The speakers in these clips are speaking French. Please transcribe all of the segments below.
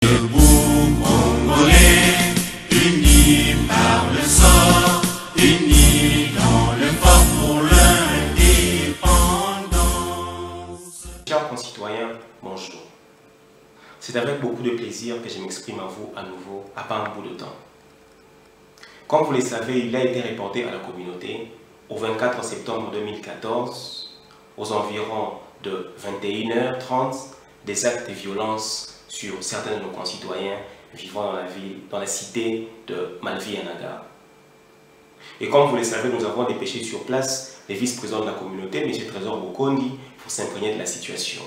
Debout, Congolais, unis par le sang, unis dans le fort pour l'indépendance. Chers concitoyens, bonjour. C'est avec beaucoup de plaisir que je m'exprime à vous à nouveau après un bout de temps. Comme vous le savez, il a été reporté à la communauté au 24 septembre 2014, aux environs de 21h30, des actes de violence sur certains de nos concitoyens vivant dans la ville, dans la cité de Malvi-Yanagar. Et comme vous le savez, nous avons dépêché sur place le vice-président de la communauté, M. Trésor Bokondi, pour s'imprégner de la situation.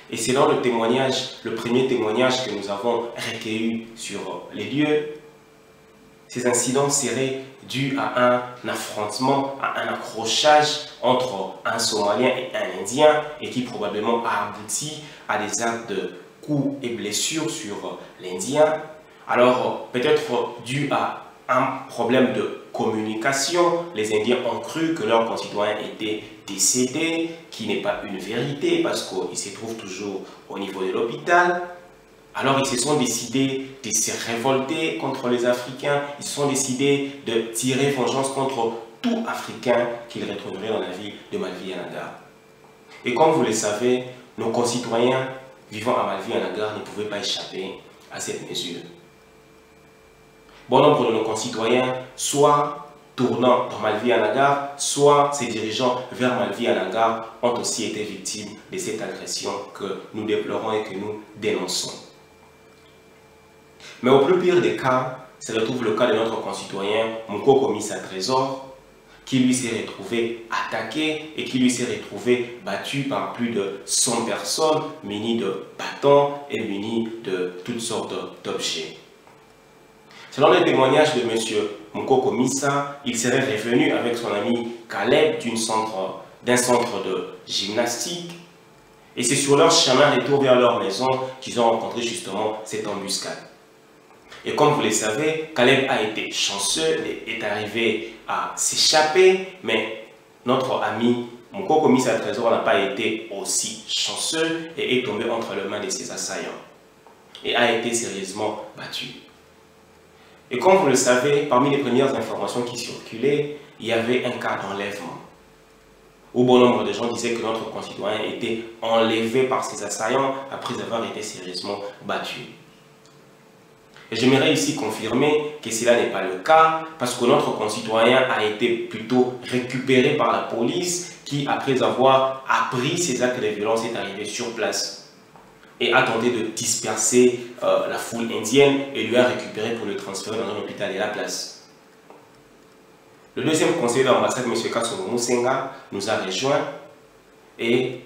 Et selon le témoignage, le premier témoignage que nous avons recueilli sur les lieux, ces incidents seraient dus à un affrontement, à un accrochage entre un Somalien et un Indien et qui probablement a abouti à des actes de coups et blessures sur l'Indien. Alors peut-être dû à un problème de communication, les Indiens ont cru que leurs concitoyens étaient décédés, qui n'est pas une vérité parce qu'ils se trouvent toujours au niveau de l'hôpital. Alors ils se sont décidés de se révolter contre les Africains, ils se sont décidés de tirer vengeance contre tout Africain qu'ils retrouveraient dans la ville de Malvi-Yanagar. Et comme vous le savez, nos concitoyens vivant à Malvi-Yanagar ne pouvaient pas échapper à cette mesure. Bon nombre de nos concitoyens, soit tournant dans Malvi-Yanagar, soit se dirigeant vers Malvi-Yanagar, ont aussi été victimes de cette agression que nous déplorons et que nous dénonçons. Mais au plus pire des cas, se retrouve le cas de notre concitoyen Mukoko Missa Trésor, qui lui s'est retrouvé attaqué et qui lui s'est retrouvé battu par plus de 100 personnes munies de bâtons et munies de toutes sortes d'objets. Selon les témoignages de M. Mukoko Missa, il serait revenu avec son ami Caleb d'un centre de gymnastique. Et c'est sur leur chemin retour vers leur maison qu'ils ont rencontré justement cette embuscade. Et comme vous le savez, Caleb a été chanceux et est arrivé à s'échapper, mais notre ami Mukoko Missa Trésor n'a pas été aussi chanceux et est tombé entre les mains de ses assaillants et a été sérieusement battu. Et comme vous le savez, parmi les premières informations qui circulaient, il y avait un cas d'enlèvement, où bon nombre de gens disaient que notre concitoyen était enlevé par ses assaillants après avoir été sérieusement battu. Et j'aimerais ici confirmer que cela n'est pas le cas, parce que notre concitoyen a été plutôt récupéré par la police qui, après avoir appris ces actes de violence, est arrivé sur place et a tenté de disperser la foule indienne et lui a récupéré pour le transférer dans un hôpital de la place. Le deuxième conseiller de l'ambassade, M. Kassomo Musenga, nous a rejoints et,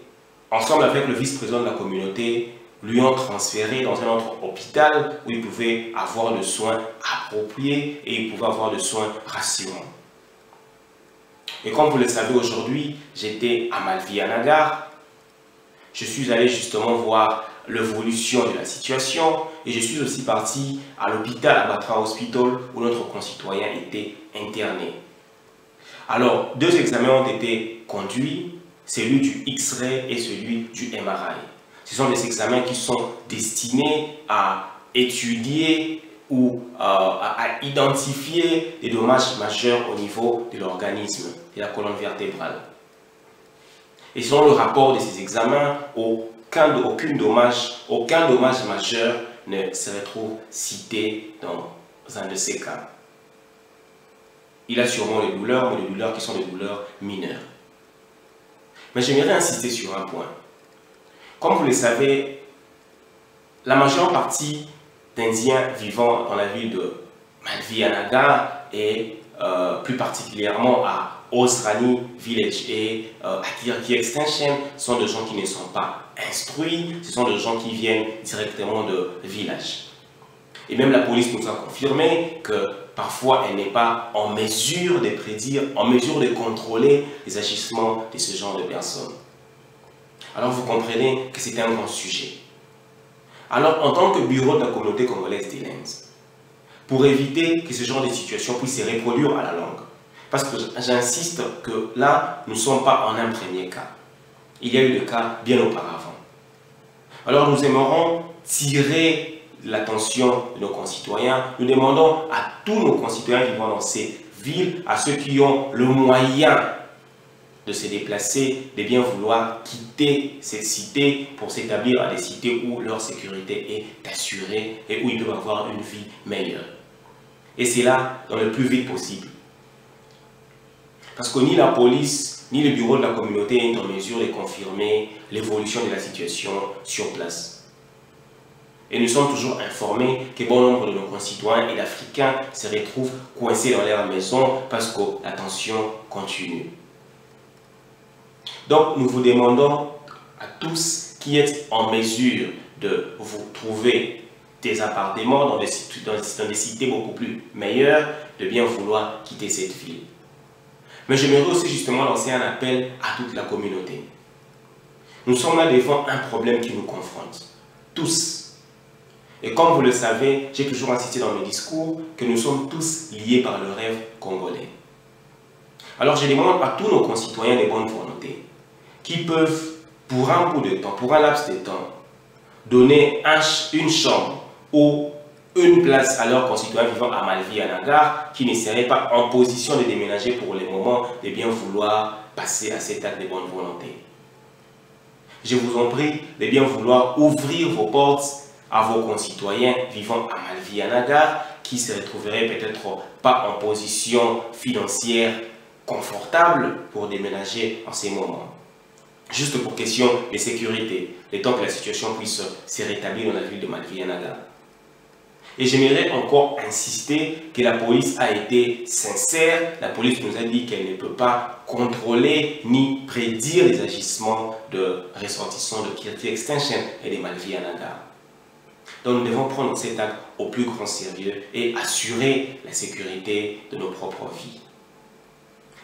ensemble avec le vice-président de la communauté, lui ont transféré dans un autre hôpital où il pouvait avoir le soin approprié et il pouvait avoir le soin rassurant. Et comme vous le savez aujourd'hui, j'étais à Malvi-Yanagar. Je suis allé justement voir l'évolution de la situation et je suis aussi parti à l'hôpital, à Batra Hospital, où notre concitoyen était interné. Alors, deux examens ont été conduits, celui du X-ray et celui du MRI. Ce sont des examens qui sont destinés à étudier ou à identifier des dommages majeurs au niveau de l'organisme, de la colonne vertébrale. Et selon le rapport de ces examens, aucun dommage majeur ne se retrouve cité dans un de ces cas. Il a sûrement des douleurs, mais des douleurs qui sont des douleurs mineures. Mais j'aimerais insister sur un point. Comme vous le savez, la majeure partie d'Indiens vivant dans la ville de Malvi-Yanagar et plus particulièrement à Osrani Village et à Kirki Extension sont des gens qui ne sont pas instruits, ce sont des gens qui viennent directement de villages. Et même la police nous a confirmé que parfois elle n'est pas en mesure de prédire, en mesure de contrôler les agissements de ce genre de personnes. Alors vous comprenez que c'est un grand sujet. Alors en tant que bureau de la communauté congolaise des l'Inde, pour éviter que ce genre de situation puisse se reproduire à la longue, parce que j'insiste que là, nous ne sommes pas en un premier cas. Il y a eu le cas bien auparavant. Alors nous aimerons tirer l'attention de nos concitoyens. Nous demandons à tous nos concitoyens vivant dans ces villes, à ceux qui ont le moyen de se déplacer, de bien vouloir quitter cette cité pour s'établir à des cités où leur sécurité est assurée et où ils peuvent avoir une vie meilleure. Et c'est là dans le plus vite possible. Parce que ni la police, ni le bureau de la communauté est en mesure de confirmer l'évolution de la situation sur place. Et nous sommes toujours informés que bon nombre de nos concitoyens et d'Africains se retrouvent coincés dans leur maison parce que la tension continue. Donc nous vous demandons à tous qui êtes en mesure de vous trouver des appartements dans des cités beaucoup plus meilleures, de bien vouloir quitter cette ville. Mais j'aimerais aussi justement lancer un appel à toute la communauté. Nous sommes là devant un problème qui nous confronte, tous. Et comme vous le savez, j'ai toujours insisté dans mes discours que nous sommes tous liés par le rêve congolais. Alors je demande à tous nos concitoyens de bonne volonté qui peuvent, pour un bout de temps, pour un laps de temps, donner une chambre ou une place à leurs concitoyens vivant à Malvi-Anagar qui ne seraient pas en position de déménager pour le moment, de bien vouloir passer à cet acte de bonne volonté. Je vous en prie de bien vouloir ouvrir vos portes à vos concitoyens vivant à Malvi-Anagar qui se retrouveraient peut-être pas en position financière confortable pour déménager en ces moments. Juste pour question de sécurité, le temps que la situation puisse se rétablir dans la ville de Malvi-Anagar. Et j'aimerais encore insister que la police a été sincère. La police nous a dit qu'elle ne peut pas contrôler ni prédire les agissements de ressortissants de Kirti Extension et de Malvi-Anagar. Donc nous devons prendre cet acte au plus grand sérieux et assurer la sécurité de nos propres vies.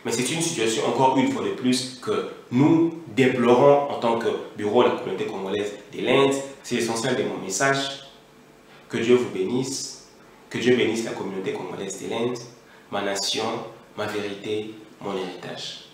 Mais c'est une situation, encore une fois de plus, que nous déplorons en tant que bureau de la communauté congolaise de l'Inde. C'est l'essentiel de mon message. Que Dieu vous bénisse, que Dieu bénisse la communauté congolaise de l'Inde, ma nation, ma vérité, mon héritage.